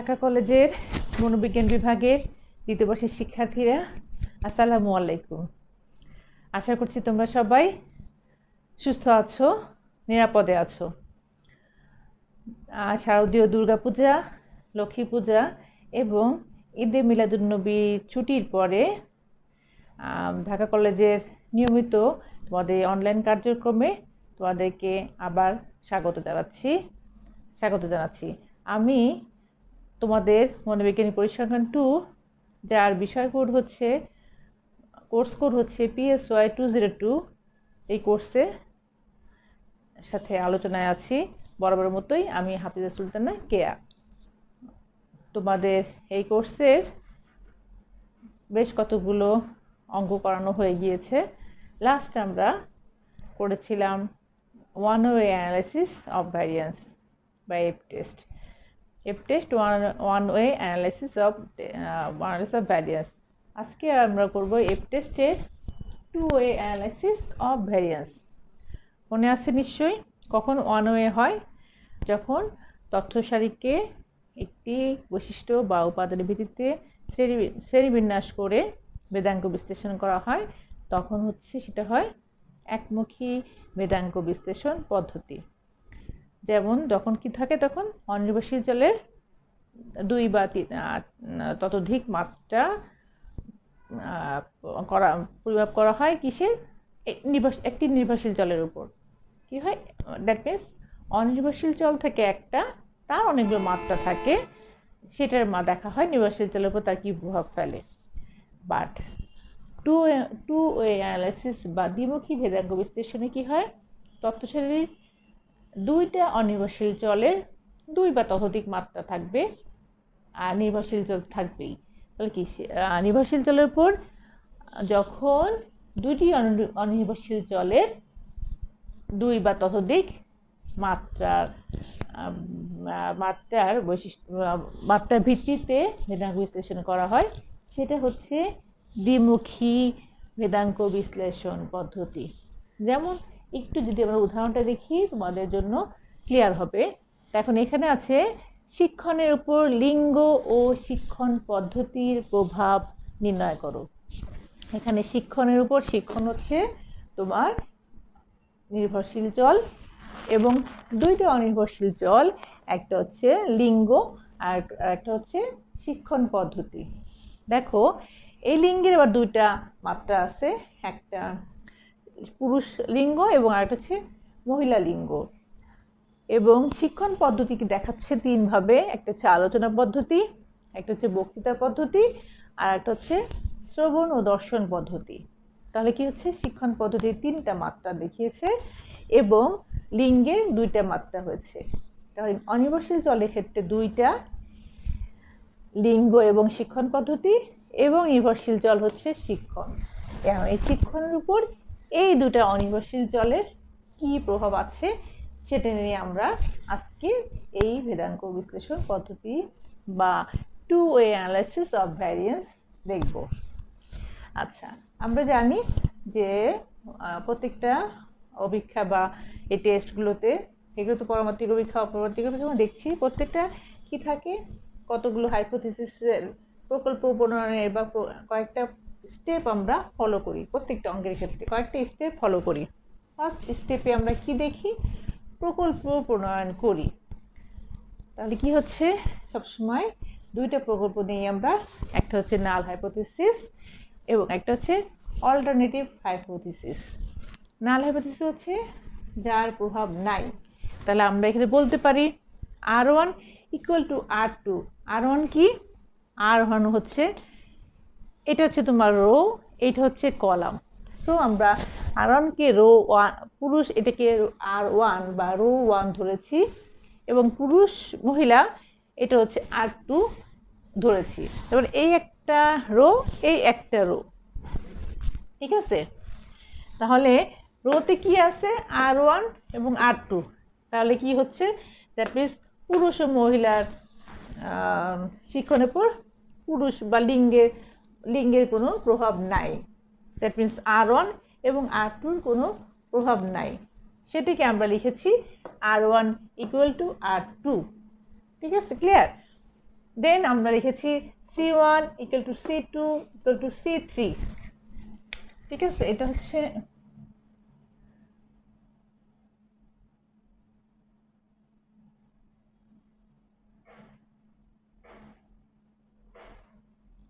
ঢাকা কলেজের মনোবিজ্ঞান বিভাগের দ্বিতীয় বর্ষের শিক্ষার্থীরা আসসালামু আলাইকুম। আশা করছি তোমরা সবাই সুস্থ আছো, নিরাপদে আছো। শারদীয় দুর্গাপূজা, লক্ষ্মী পূজা এবং ঈদে মিলাদুন্নবী ছুটির পরে ঢাকা কলেজের নিয়মিত তোমাদের অনলাইন কার্যক্রমে তোমাদেরকে আবার স্বাগত জানাচ্ছি। আমি তোমাদের মনোবিজ্ঞানী পরিসংখ্যান 2 যার কোর্স কোড হচ্ছে PSY 202। এই কোর্সের সাথে আলোচনায় আছি বরাবর মতোই আমি হাফিজা সুলতানা কেয়া। তোমাদের এই কোর্সের বেশ কতগুলো অঙ্ক করানো হয়ে গিয়েছে। লাস্ট আমরা করেছিলাম one way analysis of variance বা F-test one way analysis of variance। আজকে আমরা করব F-test এর two way analysis of variance। মনে আছে নিশ্চয়ই কখন ওয়ান ওয়ে হয়? যখন তথ্য সারিকে একটি বৈশিষ্ট্য বা উপাদানের ভিত্তিতে শ্রেণীবিন্যাস করে ভেদাঙ্ক বিশ্লেষণ করা হয়, তখন সেটা হয় একমুখী ভেদাঙ্ক বিশ্লেষণ পদ্ধতি। যেমন যখন কি থাকে, তখন অনির্ভরশীল চলের 2 বা ততোধিক মাত্রা পরিমাপ করা হয় কিসের? একটি নির্ভরশীল চলের উপর। কি হয়? দ্যাট মিনস অনির্ভরশীল চল থেকে একটা, তার অনেকগুলো মাত্রা থাকে, সেটার দেখা হয় নির্ভরশীল চলের উপর তার কি প্রভাব ফেলে। বাট টু ওয়ে অ্যানালাইসিস বা দ্বিমুখী ভেদাঙ্ক বিশ্লেষণে কি হয়? তথ্য সারির 2টা অনির্ভরশীল চলের 2 বা ততোধিক মাত্রা থাকবে আর নির্ভরশীল চল থাকবেই। তাহলে কি নির্ভরশীল চলের উপর যখন 2টি অনির্ভরশীল চলের 2 বা ততোধিক মাত্রার ভিত্তিতে ভেদাঙ্ক বিশ্লেষণ করা হয়, সেটা হচ্ছে দ্বিমুখী ভেদাঙ্ক বিশ্লেষণ পদ্ধতি। যেমন একটু যদি আমরা উদাহরণটা দেখি তোমাদের জন্য ক্লিয়ার হবে। এখন এখানে আছে শিক্ষণের উপর লিঙ্গ ও শিক্ষণ পদ্ধতির প্রভাব নির্ণয় করো। এখানে শিক্ষণের উপর, শিক্ষণ হচ্ছে তোমার নির্ভরশীল চল এবং 2টি অনির্ভরশীল চল, একটা হচ্ছে লিঙ্গ আর একটা হচ্ছে শিক্ষণ পদ্ধতি। দেখো এই লিঙ্গের আবার 2টা মাত্রা আছে, একটা পুরুষ লিঙ্গ এবং আরেকটা হচ্ছে মহিলা লিঙ্গ। এবং শিক্ষণ পদ্ধতিকে দেখাচ্ছে 3 ভাবে, একটা হচ্ছে আলোচনা পদ্ধতি, একটা হচ্ছে বক্তৃতা পদ্ধতি আর একটা হচ্ছে শ্রবণ ও দর্শন পদ্ধতি। তাহলে কি হচ্ছে? শিক্ষণ পদ্ধতির 3টা মাত্রা দেখিয়েছে এবং লিঙ্গের 2টা মাত্রা হয়েছে। তাহলে অনির্ভরশীল চলের ক্ষেত্রে 2টা লিঙ্গ এবং শিক্ষণ পদ্ধতি, এবং নির্ভরশীল চল হচ্ছে শিক্ষণ। এখন এই শিক্ষণের উপর এই 2টা অনির্ভরশীল চলের কি প্রভাব আছে সেটা নিয়ে আমরা আজকে এই ভেদাঙ্ক বিশ্লেষণ পদ্ধতি বা two way analysis of variance দেখব। আচ্ছা, আমরা জানি যে প্রত্যেকটা অপেক্ষা বা এই টেস্টগুলোতে, এগুলো তো পরমাত্রিক অপেক্ষা অপরমাত্রিক অপেক্ষা আমরা দেখছি, প্রত্যেকটা কি থাকে, কতগুলো হাইপোথিসিসের প্রকল্প প্রণয়নের বা কয়েকটা স্টেপ আমরা ফলো করি। প্রত্যেকটা অঙ্কের ক্ষেত্রে কয়েকটা স্টেপ ফলো করি। ফার্স্ট স্টেপে আমরা কি দেখি? প্রকল্প প্রণয়ন করি। তাহলে কি হচ্ছে? সবসময় 2টা প্রকল্প নিয়ে আমরা, একটা হচ্ছে নাল হাইপোথিসিস এবং একটা হচ্ছে অল্টারনেটিভ হাইপোথিসিস। নাল হাইপোথিসিস হচ্ছে যার প্রভাব নাই। তাহলে আমরা এখানে বলতে পারি R1 = R2। R1 কি? R1 হচ্ছে, এটা হচ্ছে তোমার রো, এটা হচ্ছে কলাম। সো আমরা R1 কে রো 1 পুরুষ, এটাকে R1 বা রো 1 ধরেছি, এবং পুরুষ মহিলা এটা হচ্ছে R2 ধরেছি। এবার এই একটা রো, এই একটা রো, ঠিক আছে? তাহলে রোতে কি আছে? R1 এবং R2। তাহলে কি হচ্ছে? দ্যাট মিনস পুরুষ ও মহিলার শিক্ষণের উপর পুরুষ বা লিঙ্গের কোনো প্রভাব নাই। দ্যাট মিনস R1 এবং R2-র কোনো প্রভাব নাই। সেটিকে আমরা লিখেছি R1 = R2। ঠিক আছে? ক্লিয়ার? দেন আমরা লিখেছি C1 equal to C2 equal to C3। ঠিক আছে, এটা হচ্ছে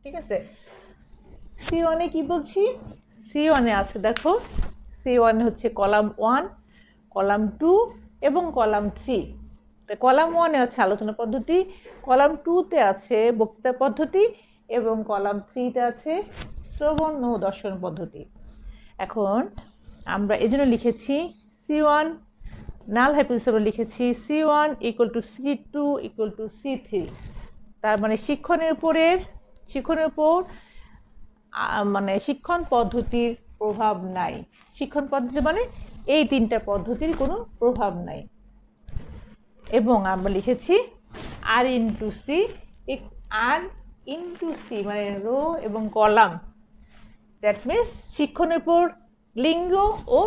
ঠিক আছে। C1 এ কি বলছি, C1 এ আছে দেখো, C1 হচ্ছে কলাম 1, কলাম 2 এবং কলাম 3। কলাম 1 এ আছে আলোচনা পদ্ধতি, কলাম 2 তে আছে বক্তৃতা পদ্ধতি এবং কলাম 3 তে আছে শ্রবণ ও দর্শন পদ্ধতি। এখন আমরা এজন্য লিখেছি C1 নাল হাইপোথিসিস আমরা লিখেছি C1 equal to C2 equal to C3। তার মানে শিক্ষণের উপর মানে শিক্ষণ পদ্ধতির প্রভাব নাই। শিক্ষণ পদ্ধতি মানে এই তিনটা পদ্ধতির কোনো প্রভাব নাই। এবং আমরা লিখেছি R ইন্টু সি মানে রো এবং কলাম, দ্যাট মিনস শিক্ষণের উপর লিঙ্গ ও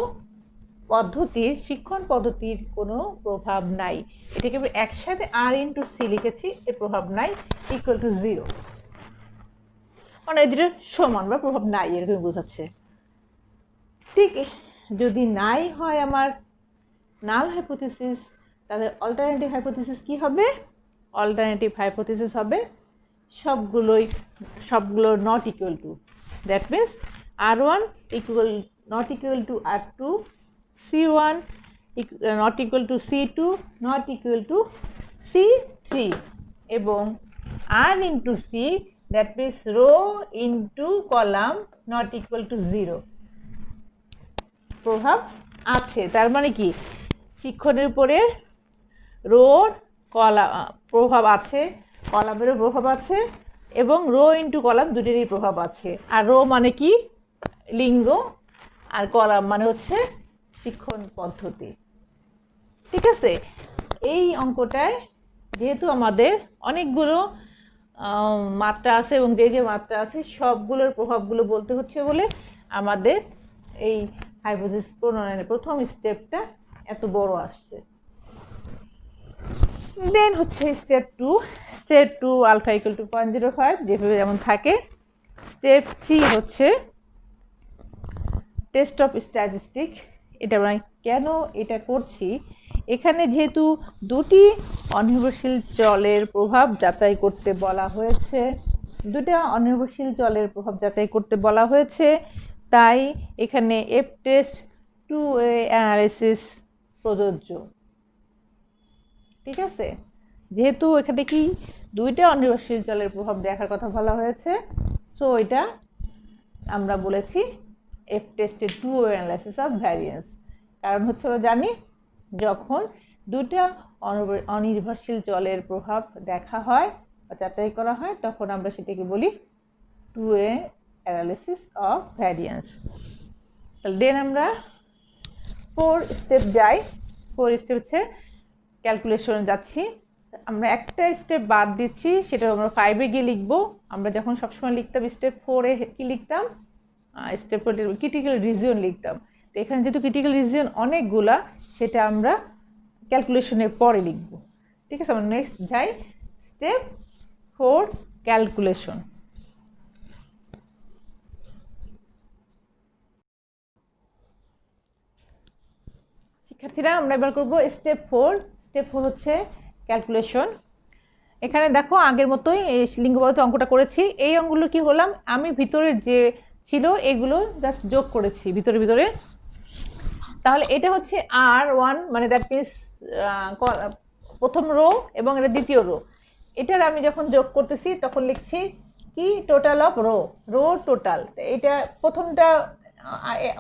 পদ্ধতির শিক্ষণ পদ্ধতির কোনো প্রভাব নাই। এটাকে আমরা একসাথে R ইন্টু সি লিখেছি, এর প্রভাব নাই, ইকুয়াল টু 0, মানে এই দুটো সমান বা প্রভাব নাই এরকম বোঝাচ্ছে। ঠিক যদি নাই হয় আমার নাল হাইপোথিসিস, তাহলে অল্টারনেটিভ হাইপোথিসিস কি হবে? অল্টারনেটিভ হাইপোথিসিস হবে সবগুলো not equal to, that means R1 not equal to R2, C1 not equal to C2 not equal to C3 এবং R into C, that means row into column not equal to 0 প্রভাব আছে। তার মানে কি শিক্ষণের উপরে রোর প্রভাব আছে, কলামেরও প্রভাব আছে এবং রো ইন্টু কলাম দুটোরই প্রভাব আছে। আর রো মানে কি লিঙ্গ, আর কলাম মানে হচ্ছে শিক্ষণ পদ্ধতি। ঠিক আছে, এই অঙ্কটায় যেহেতু আমাদের অনেকগুলো মাত্রা আছে এবং যে মাত্রা আছে সবগুলোর প্রভাবগুলো বলতে হচ্ছে বলে আমাদের এই হাইপোথিসিস প্রণয়নের প্রথম স্টেপটা এত বড় আসছে। দেন হচ্ছে স্টেপ 2 আলফা ইকুয়াল টু 0.05 যেভাবে যেমন থাকে। স্টেপ 3 হচ্ছে টেস্ট অফ স্ট্যাটিস্টিক। এটা আমরা কেন এটা করছি, এখানে যেহেতু দুটি অনির্ভরশীল চলের প্রভাব যাচাই করতে বলা হয়েছে, তাই এখানে এফ টেস্ট 2A অ্যানালিসিস প্রযোজ্য। ঠিক আছে, যেহেতু এখানে কি দুইটা অনির্ভরশীল চলের প্রভাব দেখার কথা বলা হয়েছে, সো এটা আমরা বলেছি এফ টেস্টের 2A অ্যানালিসিস অফ ভ্যারিয়েন্স। কারণ হচ্ছে আমরা জানি যখন দুইটা অনির্ভরশীল চলের প্রভাব দেখা হয় বা যাচাই করা হয় তখন আমরা সেটাকে বলি 2A অ্যানালিসিস অফ ভ্যারিয়েন্স। দেন আমরা 4 স্টেপ যাই। 4 স্টেপ হচ্ছে ক্যালকুলেশনে যাচ্ছি। আমরা একটা স্টেপ বাদ দিচ্ছি, সেটা আমরা 5-এ গিয়ে লিখবো। আমরা যখন সবসময় লিখতাম স্টেপ 4-এ কি লিখতাম, স্টেপ 4 ক্রিটিক্যাল রিজিয়ন লিখতাম। তো এখানে যেহেতু ক্রিটিক্যাল রিজিয়ন অনেকগুলা, সেটা আমরা ক্যালকুলেশনের পরে লিখব। ঠিক আছে, আমরা নেক্সট যাই স্টেপ 4 ক্যালকুলেশন। শিক্ষার্থীরা আমরা এবার করবো স্টেপ 4। স্টেপ 4 হচ্ছে ক্যালকুলেশন। এখানে দেখো আগের মতোই লিঙ্গ পদ্ধতি অঙ্কটা করেছি। এই অঙ্কগুলো কি হলাম, আমি ভিতরের যে ছিল এগুলো জাস্ট যোগ করেছি ভিতরে। তাহলে এটা হচ্ছে R1 মানে দ্যাট মিনস প্রথম রো এবং এটা দ্বিতীয় রো। এটার আমি যখন যোগ করতেছি তখন লিখছি কি টোটাল অফ রো টোটাল। এটা প্রথমটা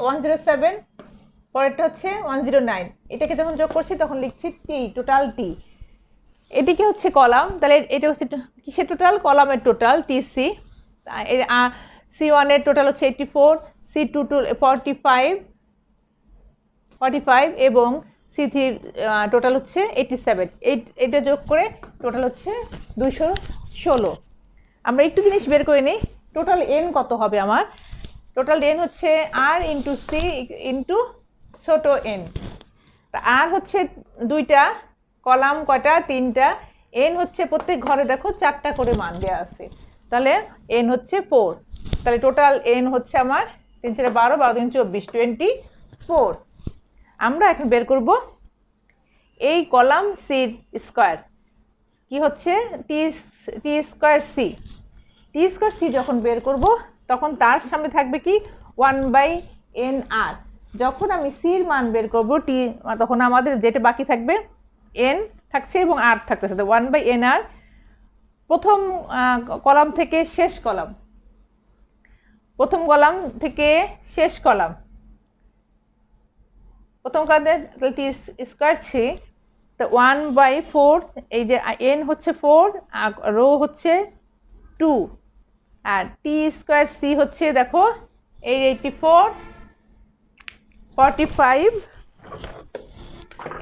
107, পরেরটা হচ্ছে 109। এটাকে যখন যোগ করছি তখন লিখছি টোটাল টি। এটিকে হচ্ছে কলাম, তাহলে এটা হচ্ছে কিসের টোটাল, কলামের টোটাল TC। C1 এর টোটাল হচ্ছে 84, C2 45 এবং C3 টোটাল হচ্ছে 87। এটা যোগ করে টোটাল হচ্ছে 216। আমরা একটু জিনিস বের করে নিই, টোটাল N কত হবে আমার। টোটাল N হচ্ছে R ইন্টু সি ইন্টু ছোট n। তা R হচ্ছে দুইটা, কলাম কয়টা, 3টা, এন হচ্ছে প্রত্যেক ঘরে দেখো 4টা করে মান দেওয়া আছে, তাহলে এন হচ্ছে 4, তাহলে টোটাল এন হচ্ছে আমার 3 4 12, 12 3 24, 24। আমরা এখন বের করব এই কলাম সির স্কয়ার, কি হচ্ছে টি স্কয়ার সি। টি স্কয়ার সি যখন বের করব তখন তার সামনে থাকবে কি 1/nr। যখন আমি সির মান বের করব টি, তখন আমাদের যেটা বাকি থাকবে এন থাকছে এবং আর থাকতেছে, 1/nr প্রথম কলাম থেকে শেষ কলাম, প্রথম কলাম থেকে শেষ কলাম, প্রথম কলামে টি স্কয়ার সি, তো 1/4, এই যে এন হচ্ছে 4 আর রো হচ্ছে 2, আর টি স্কয়ার সি হচ্ছে দেখো এই 84, 45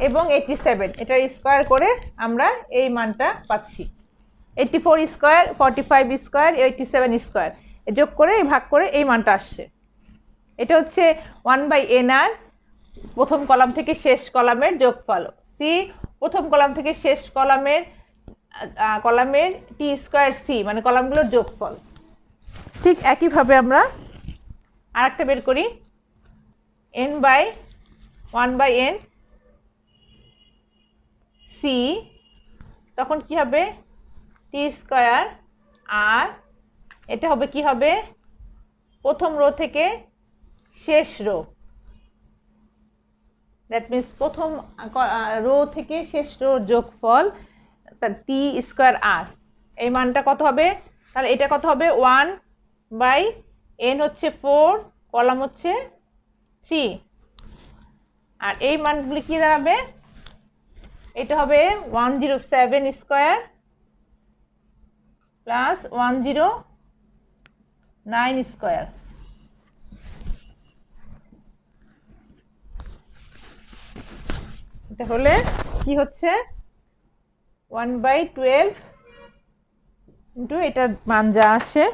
এবং 87, এটার স্কয়ার করে আমরা এই মানটা পাচ্ছি। 84 স্কয়ার, 45 স্কয়ার, 87 স্কয়ার যোগ করে ভাগ করে এই মানটা আসছে। এটা হচ্ছে 1/nr প্রথম কলাম থেকে শেষ কলামের যোগফল, সি প্রথম কলাম থেকে শেষ কলামের টি স্কয়ার সি মানে কলামগুলোর যোগফল। ঠিক একইভাবে আমরা আরেকটা বের করি, n/1/n সি, তখন কি হবে টি স্কয়ার আর এটা হবে কি হবে প্রথম রো থেকে শেষ রো, দ্যাট মিনস প্রথম রো থেকে শেষ রোর যোগফল টি স্কয়ার আর, এই মানটা কত হবে, তাহলে এটা কত হবে 1/n হচ্ছে 4, কলাম হচ্ছে 3, আর এই মানগুলি কি দাঁড়াবে, এটা হবে 107 স্কয়ার প্লাস 109 স্কয়ার। এটা হলে কি হচ্ছে 1/12 ইন্টু এটার মান যা আসে,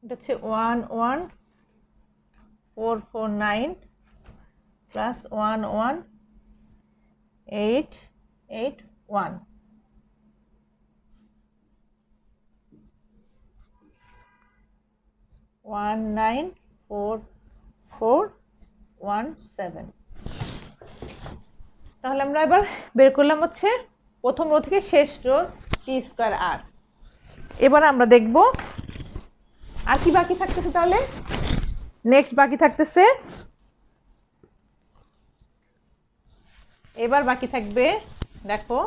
এটা হচ্ছে 11449 প্লাস 11881, ওয়ান 19417। তাহলে আমরা এবার বের করলাম হচ্ছে প্রথম রো থেকে শেষ রো টি স্কয়ার আর। এবার আমরা দেখব আর কি বাকি থাকতেছে, তাহলে নেক্সট বাকি থাকতেছে, এবার বাকি থাকবে দেখো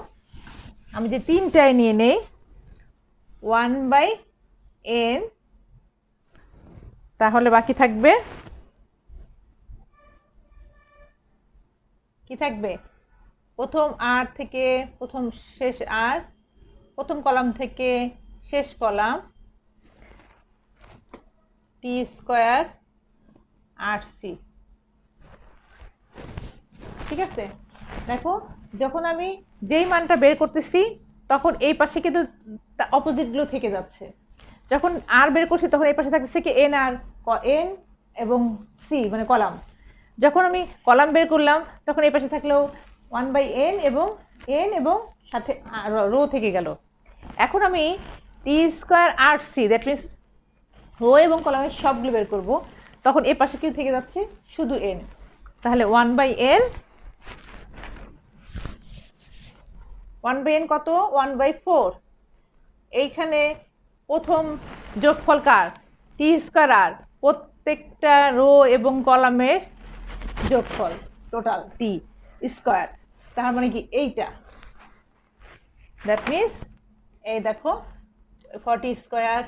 আমি যে 3টায় নিয়ে নেই 1/n, তাহলে বাকি থাকবে কি থাকবে প্রথম আর থেকে প্রথম শেষ আর, প্রথম কলাম থেকে শেষ কলাম টি স্কয়ার আর সি। ঠিক আছে, দেখো যখন আমি যেই মানটা বের করতেছি তখন এই পাশে কিন্তু অপোজিটগুলো থেকে যাচ্ছে, যখন আর বের করছি তখন এই পাশে থাকতেছে কি এন আর এন এবং সি মানে কলাম, যখন আমি কলাম বের করলাম তখন এই পাশে থাকলেও 1/n এবং n এবং সাথে রো থেকে গেল। এখন আমি T square R C that means row এবং কলামের সবগুলো বের করব, তখন এই পাশে কি থেকে যাচ্ছে শুধু n, তাহলে 1/n, 1/n কত 1/4, এইখানে প্রথম যোগফল কার টি স্কয়ার আর, প্রত্যেকটা রো এবং কলামের যোগফল টোটাল টি স্কয়ার, তার মানে কি এইটা, দ্যাট মিনস এই দেখো 40 square,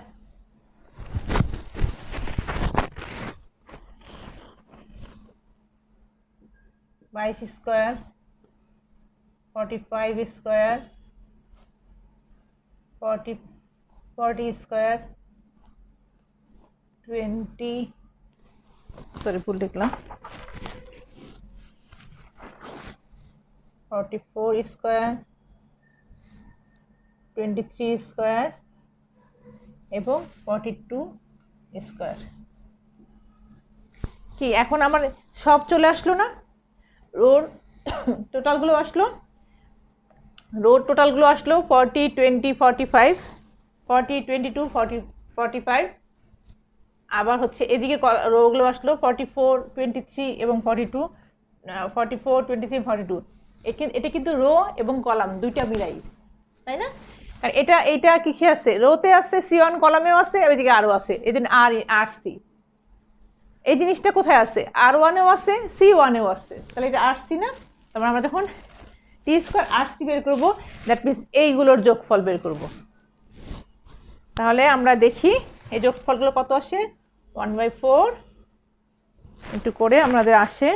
22 square, 45 square, 40 square, 20 sorry ভুল লিখলাম, 44 স্কয়ার, 23 স্কয়ার এবং 42 স্কয়ার। কি এখন আমার সব চলে আসলো না? রোর টোটালগুলো আসলো 40, 20, 45, 40, 22, 40, 45। আবার হচ্ছে এদিকে রোগুলো আসলো 44, 23 এবং 42, 44, 23, 42। এটা কিন্তু রো এবং কলাম দুইটা মিলাই, তাই না? আর এটা কিসে আছে? রোতে আছে, C1 কলামেও আছে, এদিকে আরও আছে, এই জন্য RC। এই জিনিসটা কোথায় আছে? R1-এও আছে, C1-এও আছে, তাহলে এটা RC না? তারপর আমরা যখন টি স্কোয়ার RC বের করবো, দ্যাট মিনস এইগুলোর যোগফল বের করব। তাহলে আমরা দেখি এই যোগফলগুলো কত আসে। 1/4 একটু করে আমাদের আসে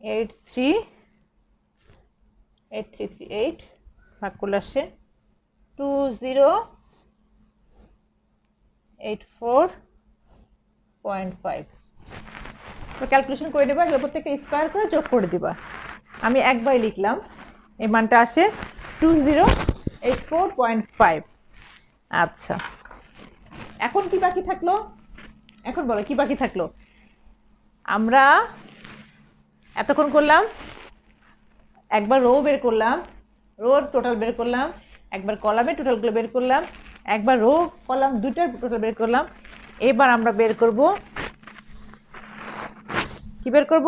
8338 ভাগ করলে আসে 2084.5। তো ক্যালকুলেশন করে দেবা, এগুলো প্রত্যেকটা স্কোয়ার করে যোগ করে দিবা। আমি একবার লিখলাম, এই মানটা আসে 2084.5। আচ্ছা, এখন কি বাকি থাকলো? এখন বলো কি বাকি থাকলো? আমরা এতক্ষণ করলাম, একবার রো বের করলাম, রোর টোটাল বের করলাম, একবার কলামের টোটালগুলো বের করলাম, একবার রো কলাম দুইটার টোটাল বের করলাম। এবার আমরা বের করব, কি বের করব?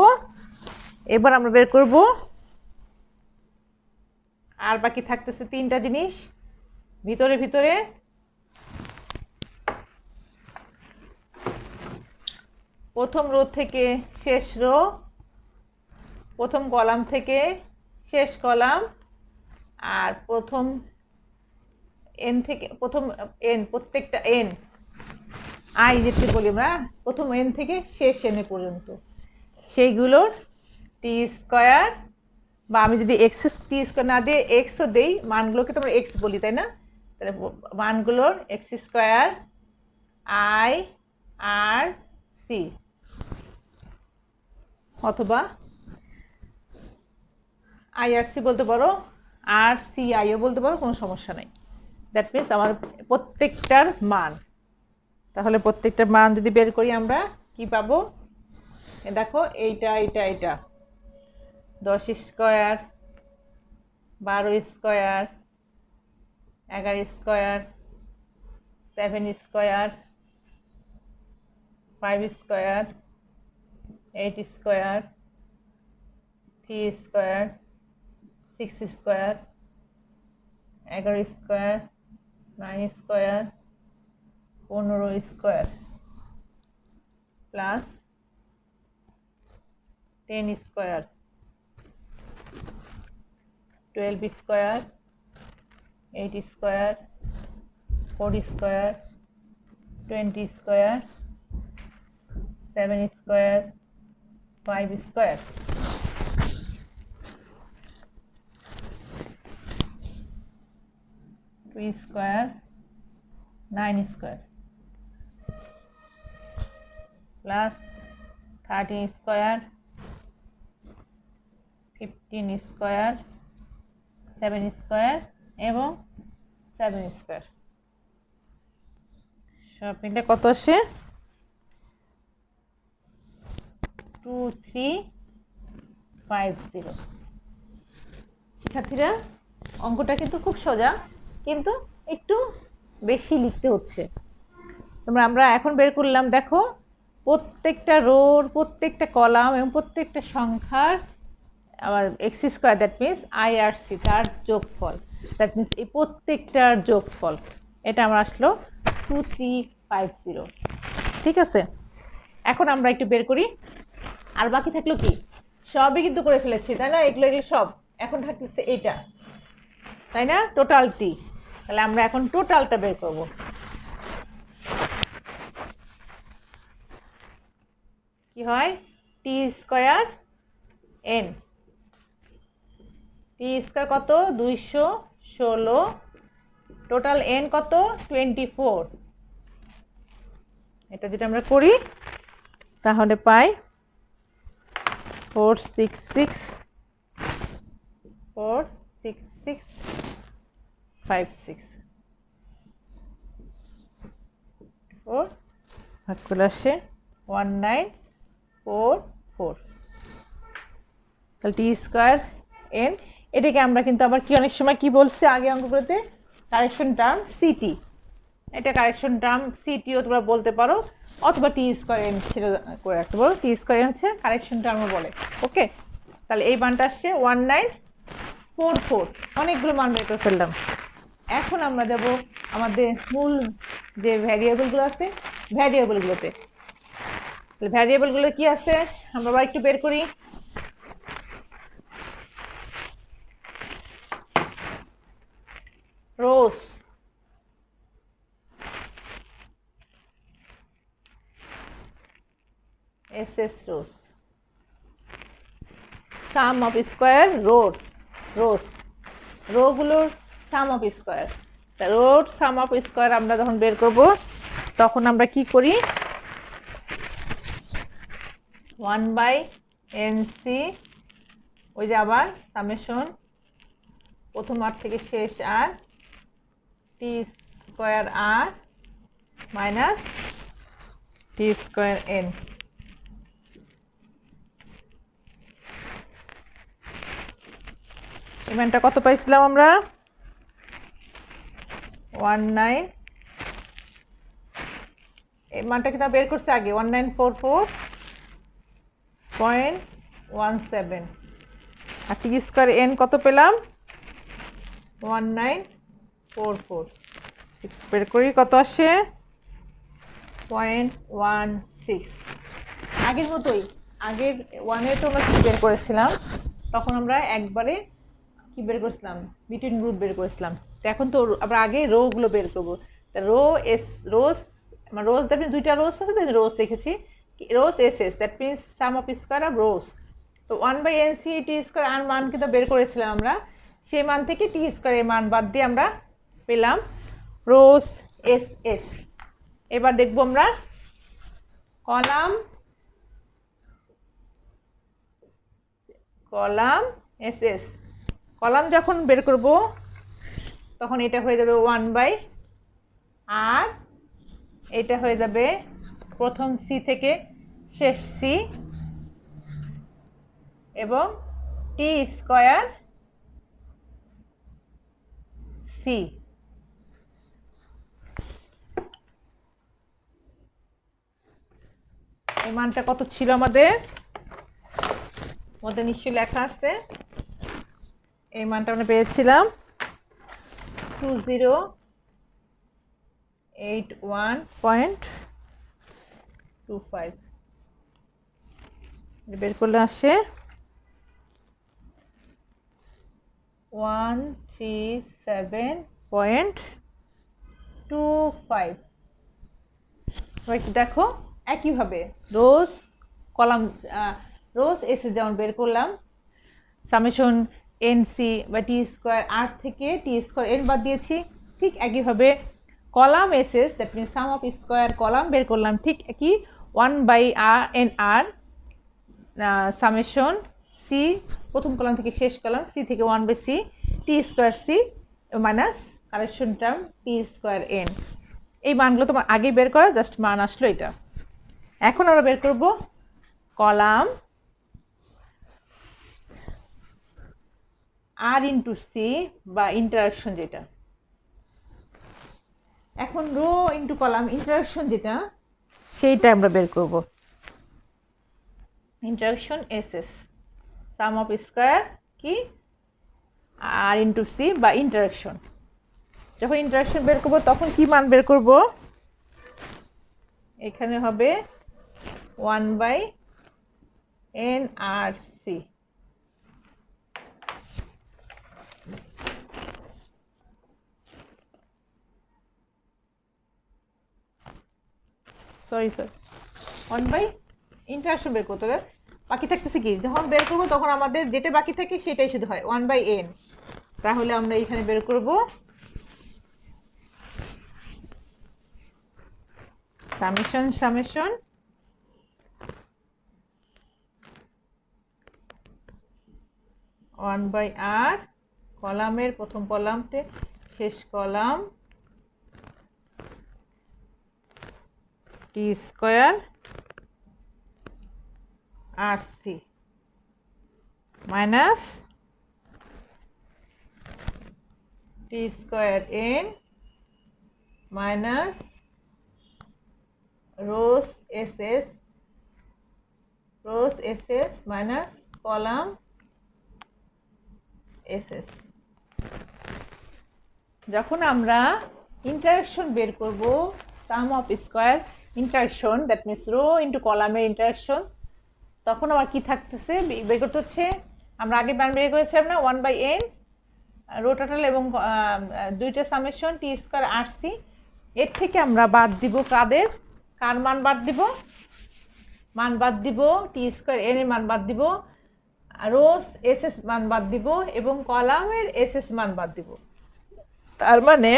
এবার আমরা বের করব, আর বাকি থাকতেছে তিনটা জিনিস ভিতরে প্রথম রো থেকে শেষ রো, প্রথম কলাম থেকে শেষ কলাম, আর প্রথম এন থেকে প্রথম এন, প্রত্যেকটা এন আই যেটা বলি আমরা, প্রথম এন থেকে শেষ এনে পর্যন্ত সেইগুলোর টি স্কোয়ার, বা আমি যদি এক্স টি স্কোয়ার না দিয়ে এক্সও দেই, মানগুলোকে তোমরা এক্স বলি, তাই না? তাহলে মানগুলোর X square I R C, অথবা IRC বলতে পারো, RCIও বলতে পারো, কোনো সমস্যা নেই। দ্যাট মিনস আমার প্রত্যেকটার মান। তাহলে প্রত্যেকটার মান যদি বের করি আমরা কি পাবো? দেখো এইটা 10 square, 12 square, 11 square, 7 square, 5 square, 8 square, 3 square, 6 square, 11 square, 9 square, 15 square, plus 10 square, 12 square, 8 square, 4 square, 20 square, 7 square, 5 square, 2 square, 9 square, plus 13 square, 15 square, 7 square এবং 7 স্কোয়ার, সব মিলে কত আসে? 2350। শিক্ষার্থীরা, অঙ্কটা কিন্তু খুব সোজা, কিন্তু একটু বেশি লিখতে হচ্ছে। আমরা এখন বের করলাম, দেখো প্রত্যেকটা রোর, প্রত্যেকটা কলাম এবং প্রত্যেকটা সংখ্যার আবার x square, that means IRC, তার যোগফল, দ্যাট মিনস এই প্রত্যেকটার যোগফল, এটা আমার আসলো 2350। ঠিক আছে, এখন আমরা একটু বের করি। আর বাকি থাকলো কি? সবই কিন্তু করে ফেলেছি, তাই না? এগুলো সব এখন থাকতেছে এইটা, তাই না? টোটালটি। তাহলে আমরা এখন টোটালটা বের করব। কি হয়? টি স্কোয়ার এন, টি স্কোয়ার কত? 216, টোটাল এন কত? 24। এটা যদি আমরা করি তাহলে পাই 46656 ভাগ করে আসে 1944। তাহলে টি স্কোয়ার এন, এটাকে আমরা কিন্তু আবার কি অনেক সময় কি বলছে আগে অঙ্কগুলোতে, কারেকশন টার্ম সিটি, এটা কারেকশন টার্ম সিটিও তোমরা বলতে পারো, অথবা টি স্কোয়ার এন সেটা করে রাখতে পারো। টি স্কোয়ার এন হচ্ছে কারেকশন টার্মও বলে। ওকে, তাহলে এই মানটা আসছে 1944, অনেকগুলো মান বের করে ফেললাম। এখন আমরা যাব আমাদের মূল যে ভ্যারিয়েবলগুলো আছে ভ্যারিয়েবলগুলোতে। ভ্যারিয়েবলগুলো কি আছে আমরা আবার একটু বের করি। Rows, SS rows, sum of square rows, রোগুলোর sum of square. Rows sum of square আমরা যখন বের করব তখন আমরা কি করি, 1/nc, ওই যে আবার সামেশন প্রথম আর থেকে শেষ আর টি স্কোয়ার আর মাইনাস টি স্কোয়ার এন। এই মানটা কত পাইছিলাম আমরা, 19, এই মানটা কিন্তু বের করছে আগে 1944.17, আর টি স্কোয়ার এন কত পেলাম 1944, বের করি কত আসে 0.16। আগের মতোই, আগের ওয়ানে তো আমরা কি বের করেছিলাম, তখন আমরা একবারে কি বের করেছিলাম, বিটুইন গ্রুপ বের করেছিলাম। তো এখন তো আমরা আগে রো গুলো বের করবো। তা রোজ দ্যাট মিনস দুইটা রোজ আছে, রোজ লিখেছি, rows SS, that means sum of square of rows. তো 1/nc টি স্কোয়ার আর মান কিন্তু বের করেছিলাম আমরা, সেই মান থেকে টি স্কোয়ারের মান বাদ দিয়ে আমরা পেলাম রোজ SS। এবার দেখবো আমরা কলাম SS, কলাম যখন বের করব তখন এটা হয়ে যাবে 1/r, এটা হয়ে যাবে প্রথম সি থেকে শেষ সি, এবং টি স্কোয়ার সি। এই মানটা কত ছিল আমাদের মধ্যে নিশ্চয়ই লেখা আছে, এই মানটা আমরা পেয়েছিলাম 2081.25, বের করলে আসে 137.25। দেখো একইভাবে রোজ কলাম রোজ এসে যেমন বের করলাম সামেশন এনসি বা টি স্কোয়ার আর থেকে টি স্কোয়ার এন বাদ দিয়েছি, ঠিক একইভাবে column SS that means sum of square column বের করলাম, ঠিক একই 1/nr সামেশন সি প্রথম কলাম থেকে শেষ কলাম সি থেকে 1/c T square C minus correction term T square N. এই মানগুলো তোমার আগে বের করা, জাস্ট মান আসলো এটা। এখন আমরা বের করব কলাম আর ইন্টু সি বা ইন্টারাকশন যেটা, এখন রো ইন্টু কলাম ইন্টারাকশন যেটা সেইটা আমরা বের করব। Interaction SS some of square কি আর ইন্টু সি বা ইন্টারাকশন। যখন ইন্টারাকশন বের করব তখন কি মান বের করব, এখানে হবে 1/nRC। সরি 1/, ইন্টারাকশন বের করতে হবে, বাকি থাকতেছে কি, যখন বের করব তখন আমাদের যেটা বাকি থাকে সেটাই শুধু হয় 1/n। তাহলে আমরা এখানে বের করব সামেশন 1/r কলামের প্রথম কলামতে শেষ column T square R C. Minus T square N minus rows S S minus column S S. যখন আমরা ইন্টারাকশন বের করব sum of square interaction, that means row into কলামের ইন্টারাকশন, তখন আমার কি থাকতেছে বের করতে হচ্ছে। আমরা আগে মান বের করেছিলাম না 1/n রো টোটাল এবং দুইটা সামেশন টি স্কোয়ার আর সি। এর থেকে আমরা বাদ দিব কার মান বাদ দিব? মান বাদ দিব টি স্কোয়ার এন এর মান বাদ দিব, রোস এস এস মান বাদ দিব এবং কলামের এস এস মান বাদ দিব। তার মানে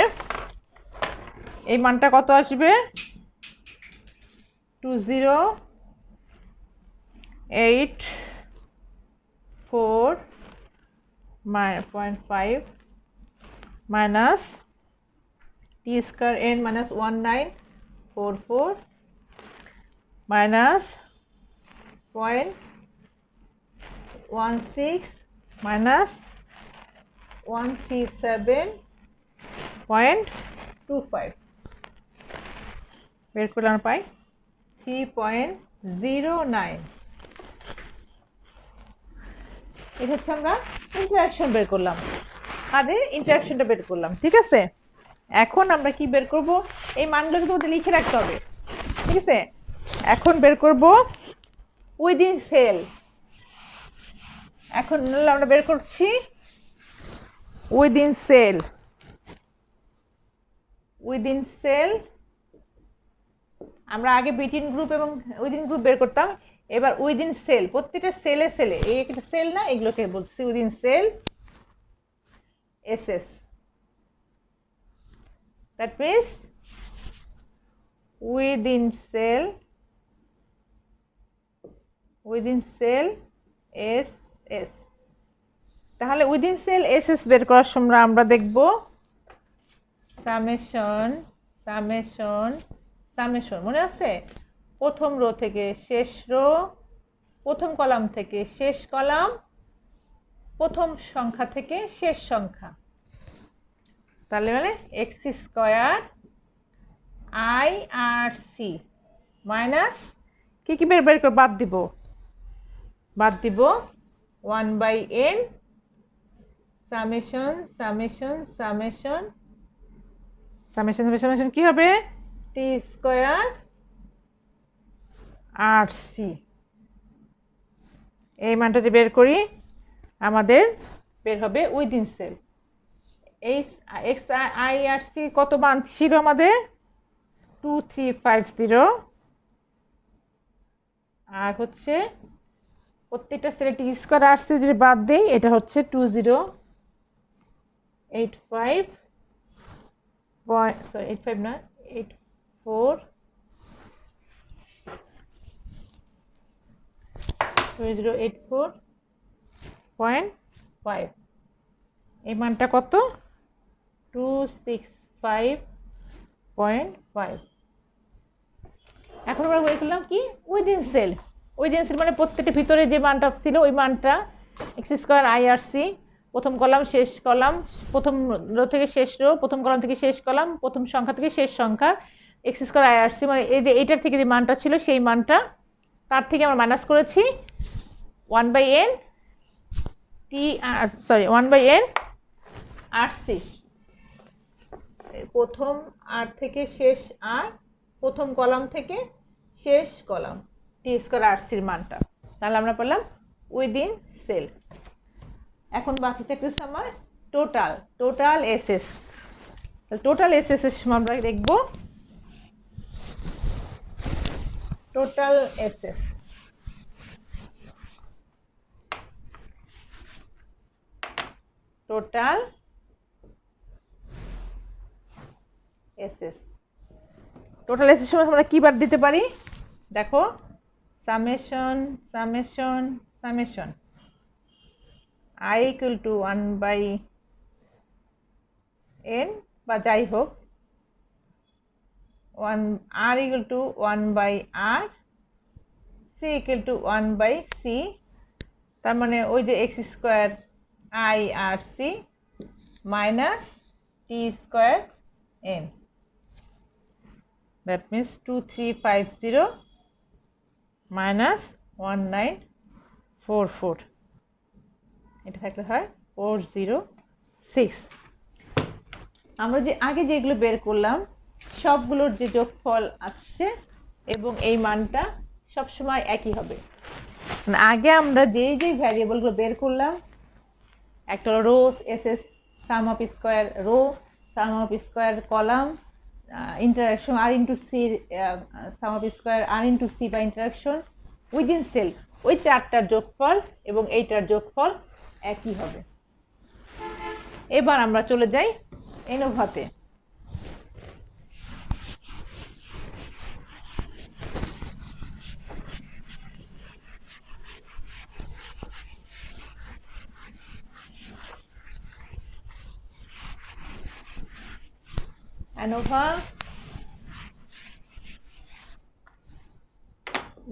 এই মানটা কত আসবে? 2084.5 minus T square N minus 1944 minus 0.16 minus 137.25 বের করলে আমরা পাই 3.09। এটা হচ্ছে আমরা ইন্টারাকশন বের করলাম, তাদের ইন্টারাকশনটা বের করলাম। ঠিক আছে, এখন আমরা কি বের করব? এই মানগুলো তোমাদের লিখে রাখতে হবে। ঠিক আছে, এখন বের করব উইদিন সেল। এখন আমরা বের করছি উইদিন সেল। আমরা আগে বিটুইন গ্রুপ এবং উইদিন গ্রুপ বের করতাম, এবার উইদিন সেল। প্রত্যেকটা সেলে এই একটা সেল না, এগুলোকে বলছি within cell SS. That means within cell SS. তাহলে উইদিন সেল এসএস বের করার সময় আমরা দেখব সামেশন মনে আছে? প্রথম রো থেকে শেষ রো, প্রথম কলাম থেকে শেষ কলাম, প্রথম সংখ্যা থেকে শেষ সংখ্যা। তাহলে মানে X square I R C minus কি বের করে বাদ দিব 1/n সামেশন কি হবে? T square R C. এই মানটা যে বের করি আমাদের বের হবে উইদিন সেল। এই এক্স আই আর সি কত মান ছিল আমাদের? 2350। আর হচ্ছে প্রত্যেকটা সেলে টি স্কোয়ার আর সি যদি বাদ দেই, এটা হচ্ছে 2084 2084.5। এই মানটা কত? 265.5। এখন আমরা বের করলাম কি উইদিন সেল মানে প্রত্যেকটা ভিতরে যে মানটা ছিল ওই মানটা X square I R C, প্রথম কলাম শেষ কলাম, প্রথম রো থেকে শেষ রো, প্রথম কলাম থেকে শেষ কলাম, প্রথম সংখ্যা থেকে শেষ সংখ্যা, X square I R C মানে এই যে এইটার থেকে যে মানটা ছিল সেই মানটা, তার থেকে আমরা মাইনাস করেছি 1/n আর সি। প্রথম আর থেকে শেষ আর, প্রথম কলাম থেকে শেষ কলাম, টি স্কোয়ার আর সির মানটা। তাহলে আমরা পেলাম উইদিন সেল। এখন বাকি থাকতেছে আমার টোটাল এসএস। টোটাল এসএস এর সময় আমরা দেখব টোটাল এসএস। টোটাল এসএস সময় আমরা কি বাদ দিতে পারি? দেখো summation i equal to 1/n বা যাই হোক, r equal to 1/r, c equal to 1/c তার মানে ওই যে X square I R C minus T square N, that means 2350 minus 1944, এটা থাকলে হয় 406। আমরা যে আগে যেগুলো বের করলাম সবগুলোর যে যোগফল আসছে এবং এই মানটা সবসময় একই হবে। আগে আমরা যেই ভ্যারিয়েবলগুলো বের করলাম, একটা হলো row S S sum of square row, sum of square column, interaction R into সির sum of square R into C বা ইন্টারাকশন উইদিন সেল, ওই চারটার যোগফল এবং এইটার যোগফল একই হবে। এবার আমরা চলে যাই এনোভাতে। অ্যানোভা,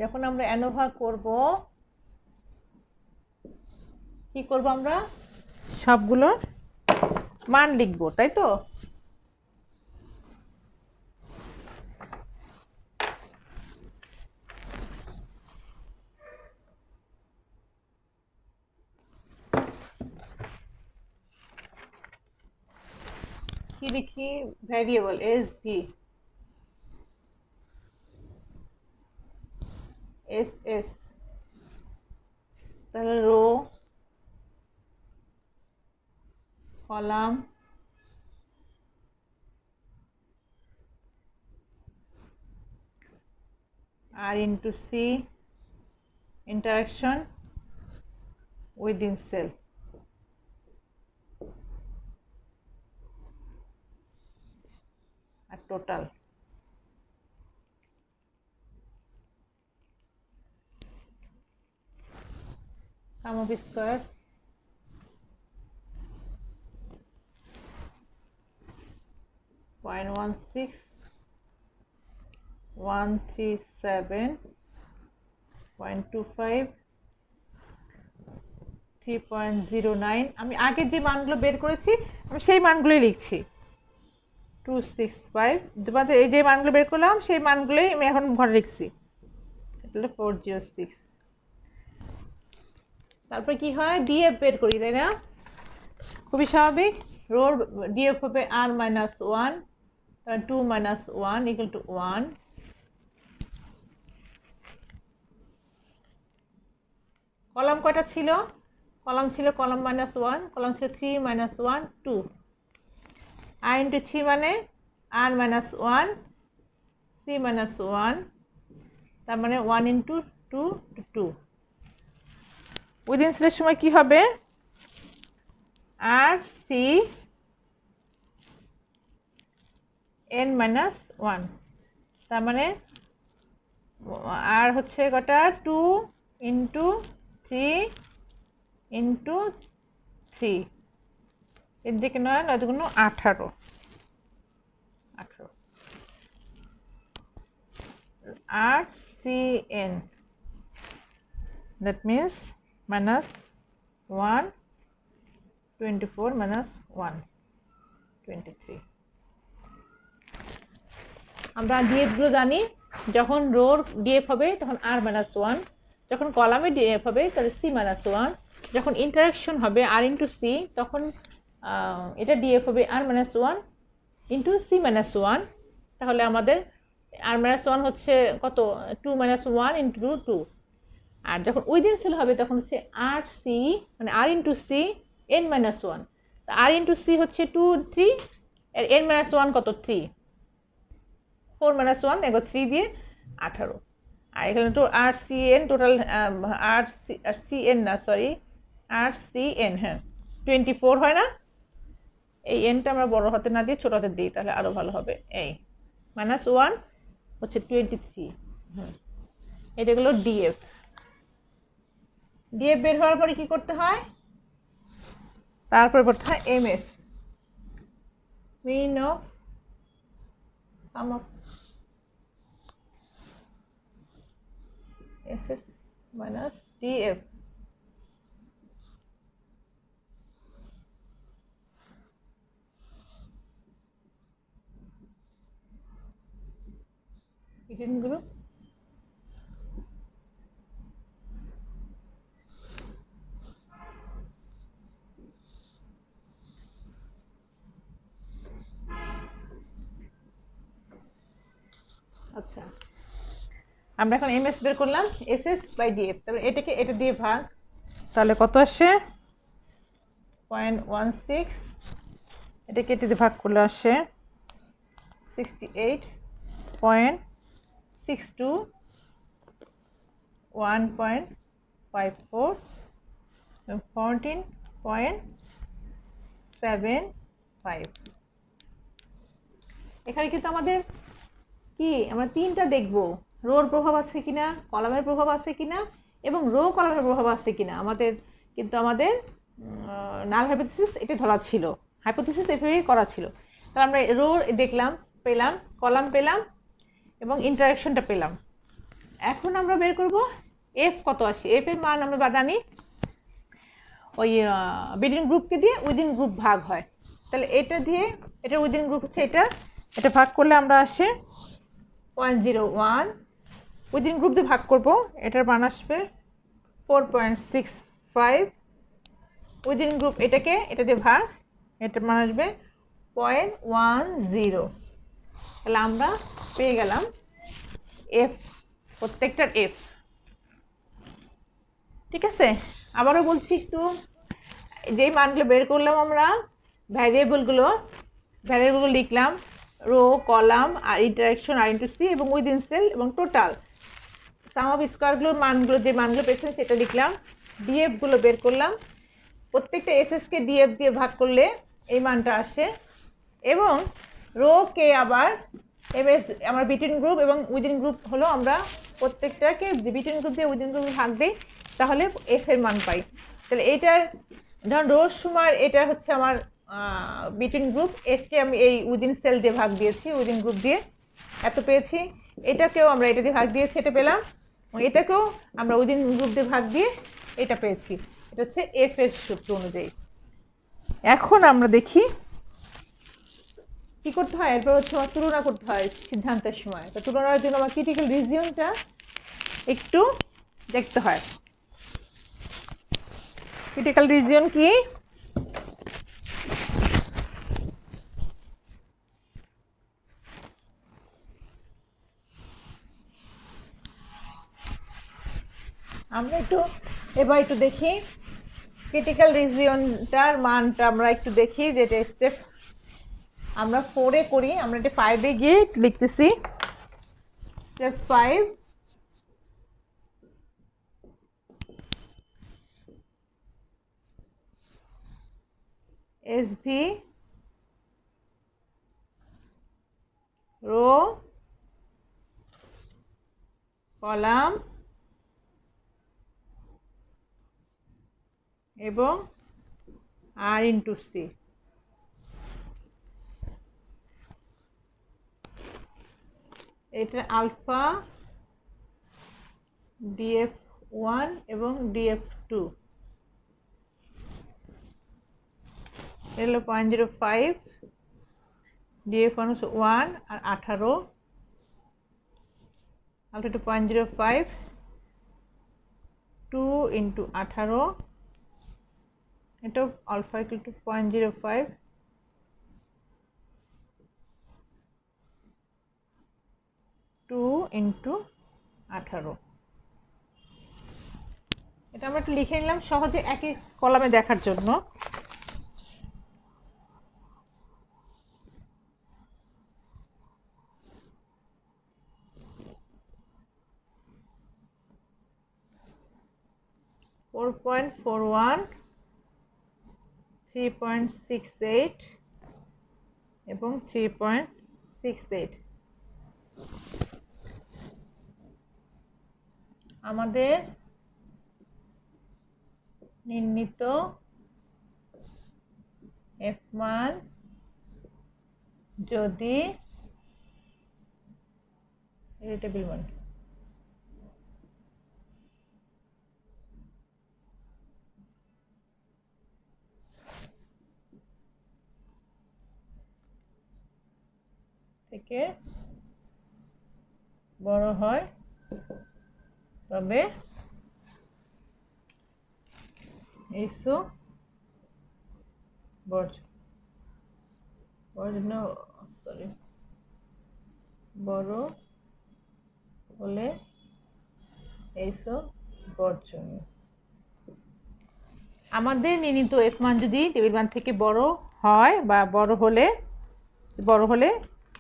যখন আমরা অ্যানোভা করব কি করব, আমরা সবগুলোর মান লিখব, তাই তো? কি লিখি? Variable S V S S, তাহলে row column R into C interaction within cell, আর total. Sum of square point 16137.25 3.09। আমি আগে যে মানগুলো বের করেছি আমি সেই মানগুলোই লিখছি। 265, এই যে মানগুলো বের করলাম সেই মানগুলোই আমি এখন ঘরে লিখছি। এটা হলো 406। তারপর কি হয়, ডিএফ বের করি, তাই না? খুবই স্বাভাবিক। রোর ডিএফ হবে R minus 1, 2 minus 1 equal to 1। Column কয়টা ছিল? কলাম ছিল কলাম মাইনাস 1, কলাম ছিল 3 minus 1 2, আর ইন্টু 3 মানে আর মাইনাস 1 সি মাইনাস 1, তার মানে 1 ইন্টু 2 2। উইদিন সেলের সময় কি হবে? আর সি এন মাইনাস 1, তার মানে আর হচ্ছে কটা 2 ইন্টু 3 ইন্টু 3, এর দিকে 9 9 দুগুণ 18 18 R C N, that means minus 1 24 minus 1 23। আমরা ডিএফ গুলো জানি, যখন রোর ডিএফ হবে তখন আর মাইনাস 1, যখন কলামে ডিএফ হবে তাহলে সি মাইনাস 1, যখন ইন্টারাকশন হবে আর ইন্টু সি তখন এটা ডিএফ হবে R minus 1 into C minus 1, তাহলে আমাদের আর মাইনাস 1 হচ্ছে কত? 2 মাইনাস 1 ইন্টু 2। আর যখন উইদিন সেল হবে তখন হচ্ছে আর সি মানে আর ইন্টু সি এন মাইনাস 1, আর ইন্টু সি হচ্ছে 2 3, এর এন মাইনাস 1 কত? 3, 4 minus 1 এগো 3 দিয়ে 18। আর এখানে তো আর সি এন টোটাল আর সি এন না, সরি আর সি এন, হ্যাঁ 24 হয় না? এই এনটা আমরা বড় হাতে না দিয়ে ছোট হাতে দিই, তাহলে আরো ভালো হবে। এই মাইনাস 1 হচ্ছে 23। এটা হলো ডিএফ। ডিএফ বের হওয়ার পরে কি করতে হয়? তারপরে করতে হয় MS, mean of sum of SS minus DF. Between group আচ্ছা আমরা এখন এমএস বের করলাম এসএস বাই ডিএফ, তারপরে এটাকে এটা দিয়ে ভাগ, তাহলে কত আসে 0.16, এটাকে এটা দিয়ে ভাগ করলে আসে 68.62, 1.54 এবং 14.75। এখানে কিন্তু আমাদের কি আমরা তিনটা দেখব, রোর প্রভাব আছে কিনা, কলামের প্রভাব আছে কিনা এবং রো কলামের প্রভাব আছে কিনা। আমাদের কিন্তু আমাদের নাল হাইপোথিসিস এটা ধরা ছিল, হাইপোথিসিস এভাবেই করা ছিল। তাহলে আমরা রো দেখলাম, পেলাম, কলাম পেলাম এবং ইন্টারাকশনটা পেলাম। এখন আমরা বের করব এফ কত আসে। এফ এর মান আমরা জানি ওই বিটুইন গ্রুপকে দিয়ে উইদিন গ্রুপ ভাগ হয়, তাহলে এটা দিয়ে এটা উইদিন গ্রুপ হচ্ছে এটা ভাগ করলে আমরা আসে 0.01, উইদিন গ্রুপ দিয়ে ভাগ করব, এটার মান আসবে 4.65, উইদিন গ্রুপ এটাকে এটা দিয়ে ভাগ, এটার মান আসবে 0.10। তাহলে আমরা পেয়ে গেলাম এফ, প্রত্যেকটার এফ। ঠিক আছে, আবারও বলছি একটু, যেই মানগুলো বের করলাম আমরা ভ্যারিয়েবলগুলো লিখলাম, রো, কলাম আর ইন্টারাকশন আর ইন্টু সি এবং উইদিন সেল এবং টোটাল সাম অফ স্কোয়ারগুলোর মানগুলো, যে মানগুলো পেয়েছেন সেটা লিখলাম, ডিএফগুলো বের করলাম, প্রত্যেকটা এসএসকে ডিএফ দিয়ে ভাগ করলে এই মানটা আসে, এবং রো কে আবার এমএস আমরা বিটুইন গ্রুপ এবং উইদিন গ্রুপ হলো আমরা প্রত্যেকটাকে বিটুইন গ্রুপ দিয়ে উইদিন গ্রুপে ভাগ দিই, তাহলে এফ এর মান পাই। তাহলে এইটার ধরুন রোর সময় এটা হচ্ছে আমার বিটুইন গ্রুপ, এফকে আমি এই উইদিন সেল দিয়ে ভাগ দিয়েছি, উইদিন গ্রুপ দিয়ে এত পেয়েছি, এটাকেও আমরা এটা দিয়ে ভাগ দিয়েছি, এটা পেলাম, এটাকেও আমরা উইদিন গ্রুপ দিয়ে ভাগ দিয়ে এটা পেয়েছি। এটা হচ্ছে এফ এর সূত্র অনুযায়ী। এখন আমরা দেখি কি করতে হয়, এরপর হচ্ছে আমার তুলনা করতে হয় সিদ্ধান্তের সময়। তো তুলনার জন্য আমার ক্রিটিক্যাল রিজিয়নটা একটু দেখতে হয়। ক্রিটিক্যাল রিজিয়ন কি? আমরা এবার একটু দেখি ক্রিটিক্যাল রিজিয়নটার মানটা আমরা একটু দেখি, যেটা স্টেপ আমরা 4-এ করি, আমরা এটা 5-এ গিয়ে লিখতেছি। স্টেপ 5, এসভি রো কলাম এবং আর ইন্টু সি। এটা আলফা ডিএফ1 এবং ডিএফ2, এটা হলো 0.05, ডিএফ1 হচ্ছে 1 আর 18, আলফা টু 0.05, 2 ইন্টু 18, এটাও আলফা ইকুয়াল টু 0.05, 2 ইন্টু 18। এটা আমরা একটু লিখে নিলাম সহজে একই কলামে দেখার জন্য। ফোর 4.41, 3.68 এবং 3.68। আমাদের নির্ণীত এফ মান যদি টেবিল মান থেকে বড় হয় তবে এইসো বড় হলে এইসো বর্জনীয়। আমাদের নির্ণীত এফ মান যদি টেবিল মান থেকে বড় হয় বা বড় হলে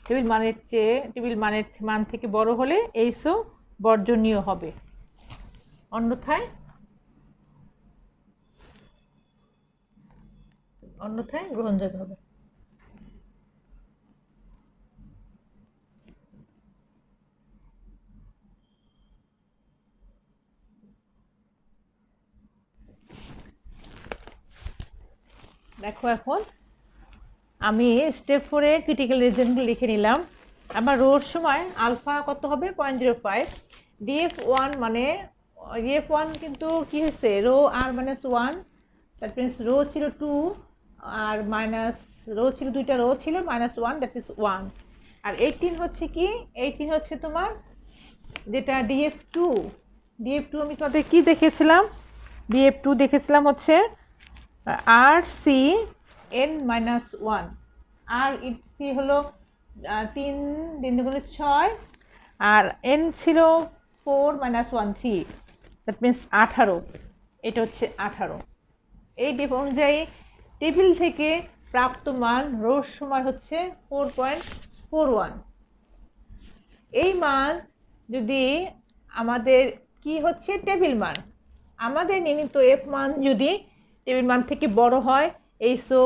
টেবিল মানের মান থেকে বড় হলে এইসো বর্জনীয় হবে, অন্যথায় গ্রহণযোগ্য হবে। দেখো এখন আমি স্টেপ 4-এ ক্রিটিক্যাল রিজনগুলো লিখে নিলাম। আমার রোর সময় আলফা কত হবে 0.05, ডিএফ1 মানে ডিএফ1 কিন্তু কি হয়েছে row R -1, that means row ছিল 2 আর মাইনাস রো ছিল দুইটা রো ছিল -1, দ্যাট ইজ 1। আর 18 হচ্ছে কি 18 হচ্ছে তোমার যেটা ডিএফ2 আমি তোমাদের কি দেখেছিলাম, ডিএফ2 দেখেছিলাম হচ্ছে আর সি n -1, আর সি হলো 3 দুগুণে 6 আর n ছিল 4 - 1 3, দ্যাট মিনস 18। এটা হচ্ছে 18। এই অনুযায়ী টেবিল থেকে প্রাপ্ত মান রোর সময় হচ্ছে 4.41। এই মান যদি আমাদের কি হচ্ছে টেবিল মান, আমাদের নির্ণীত এফ মান যদি টেবিল মান থেকে বড় হয় এইসো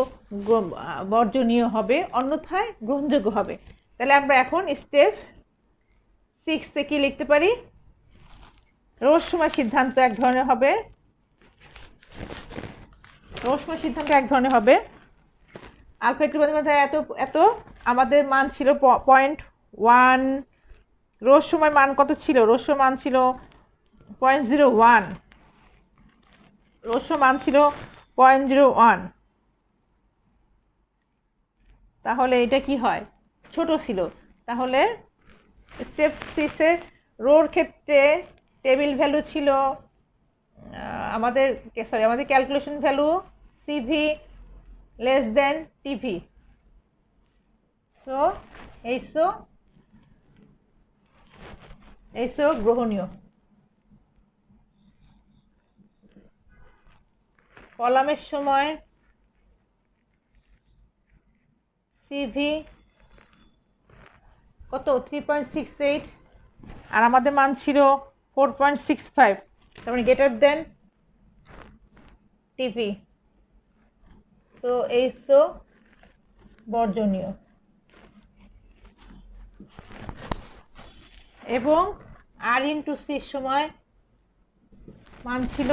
বর্জনীয় হবে, অন্যথায় গ্রহণযোগ্য হবে। তাহলে আমরা এখন স্টেপ 6-এ কি লিখতে পারি, রোর সময় সিদ্ধান্ত এক ধরনের হবে, আলফা একটু এত আমাদের মান ছিল 0.1, রোর সময় মান কত ছিল, রোর সময় মান ছিল 0.01, রোর সময় মান ছিল 0.01। তাহলে এটা কি হয় ছোট ছিল। তাহলে স্টেপ 6-এর রোর ক্ষেত্রে টেবিল ভ্যালু ছিল আমাদের calculation value CV less than TV, so এইসো গ্রহণীয়। কলামের সময় সিভি কত 3.68 আর আমাদের মান ছিল 4.65, তার মানে গ্রেটার দেন টিভি, সো এইসো বর্জনীয়। এবং আর ইন্টু সির সময় মান ছিল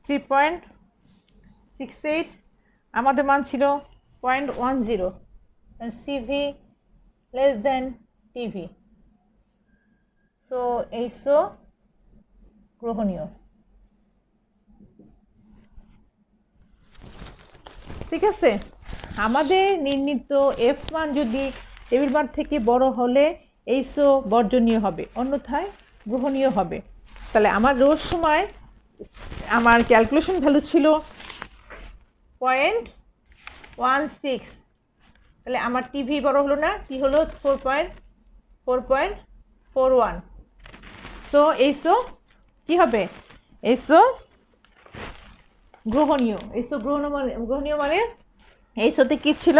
3.68, আমাদের মান ছিল 0.10, CV less than TV, so এইসো গ্রহণীয়। ঠিক আছে, আমাদের নির্ণীত এফ মান যদি টেবিল মান থেকে বড় হলে এইসো বর্জনীয় হবে, অন্যথায় গ্রহণীয় হবে। তাহলে আমার রোর সময় আমার ক্যালকুলেশন ভ্যালু ছিল 0.16, তাহলে আমার টিভি বড় হলো না, টি হলো 4.41, সো এইসো কি হবে এইসো গ্রহণীয়। গ্রহণীয় মানে এইসোতে কি ছিল,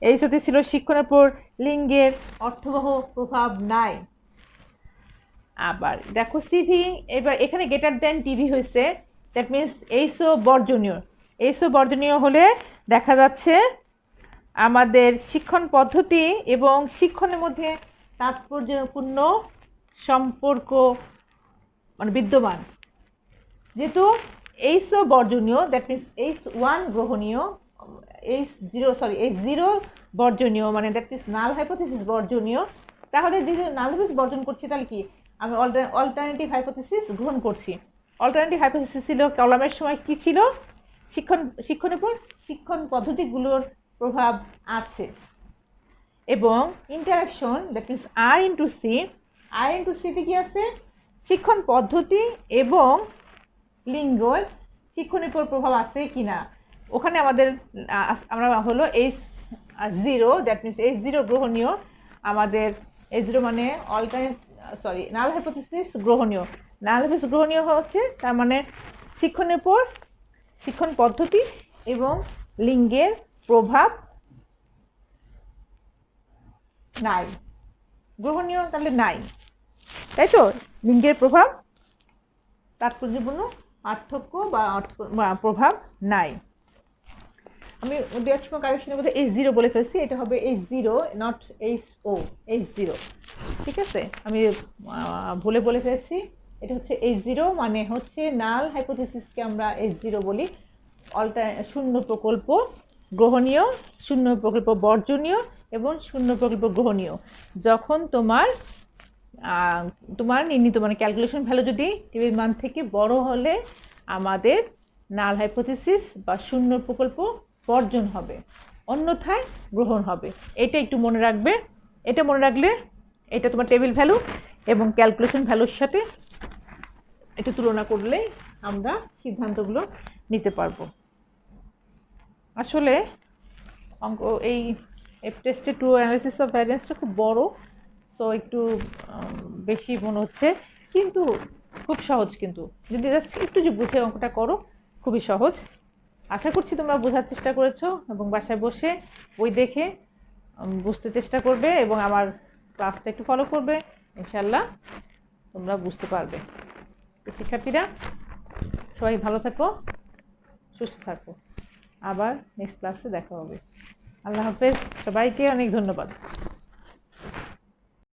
এইসোতে ছিল শিক্ষণের উপর লিঙ্গের অর্থবহ প্রভাব নাই। আবার দেখো সিভি এবার এখানে গ্রেটার দেন টিভি হয়েছে, দ্যাট মিনস এইসো বর্জনীয় হলে দেখা যাচ্ছে আমাদের শিক্ষণ পদ্ধতি এবং শিক্ষণের মধ্যে তাৎপর্যপূর্ণ সম্পর্ক মানে বিদ্যমান। যেহেতু এইসো বর্জনীয়, দ্যাট মিনস H1 গ্রহণীয়, H0 বর্জনীয়, মানে দ্যাট মিনস নাল হাইপোথিসিস বর্জনীয়। তাহলে যেহেতু নাল হাইপোথিসিস বর্জন করছি তাহলে কি আমি অল্টারনেটিভ হাইপোথিসিস গ্রহণ করছি। অল্টারনেটিভ হাইপোথিসিস ছিল কলামের সময় কি ছিল শিক্ষণের উপর শিক্ষণ পদ্ধতিগুলোর প্রভাব আছে এবং interaction, that means R into C IN2C-তে কি আছে? শিক্ষণ পদ্ধতি এবং লিঙ্গের শিক্ষণের উপর প্রভাব আছে কিনা। ওখানে আমাদের আমরা হলো H0, দ্যাট মিনস H0 গ্রহণীয়, আমাদের H0 মানে অল্টারনেট নাল হাইপোথিসিস গ্রহণীয়। নাল হাইপোথিসিস গ্রহণীয় হচ্ছে তার মানে শিক্ষণের পর শিক্ষণ পদ্ধতি এবং লিঙ্গের প্রভাব নাই। গ্রহণীয় তাহলে নাই, তাই তো? লিঙ্গের প্রভাব তাৎপর্যপূর্ণ পার্থক্য বা প্রভাব নাই। আমি দু এক সময় কারেকশনের মধ্যে H0 বলে ফেলছি, এটা হবে H0 নট HO, H0, ঠিক আছে? আমি ভুলে বলে ফেলছি, এটা হচ্ছে H0 মানে হচ্ছে নাল হাইপোথিসিসকে আমরা H0 বলি। শূন্য প্রকল্প গ্রহণীয়, শূন্য প্রকল্প বর্জনীয় এবং শূন্য প্রকল্প গ্রহণীয়। যখন তোমার নির্ণীত মানে ক্যালকুলেশন ভ্যালু যদি টিভির মান থেকে বড় হলে আমাদের নাল হাইপোথিসিস বা শূন্য প্রকল্প বর্জন হবে, অন্যথায় গ্রহণ হবে। এটা একটু মনে রাখবে। এটা মনে রাখলে এটা তোমার টেবিল ভ্যালু এবং ক্যালকুলেশন ভ্যালুর সাথে একটু তুলনা করলেই আমরা সিদ্ধান্তগুলো নিতে পারবো। আসলে অঙ্ক এই টেস্টে ট্রু অ্যানালিসিস অফ ভ্যারিয়েন্সটা খুব বড়, সো একটু বেশি মনে হচ্ছে, কিন্তু খুব সহজ। কিন্তু যদি জাস্ট একটু যে বুঝে অঙ্কটা করো, খুবই সহজ। আশা করছি তোমরা বোঝার চেষ্টা করেছো এবং বাসায় বসে বই দেখে বুঝতে চেষ্টা করবে এবং আমার ক্লাসটা একটু ফলো করবে। ইনশাল্লাহ তোমরা বুঝতে পারবে। শিক্ষার্থীরা সবাই ভালো থাকো, সুস্থ থাকো। আবার নেক্সট ক্লাসে দেখা হবে। আল্লাহ হাফেজ, সবাইকে অনেক ধন্যবাদ।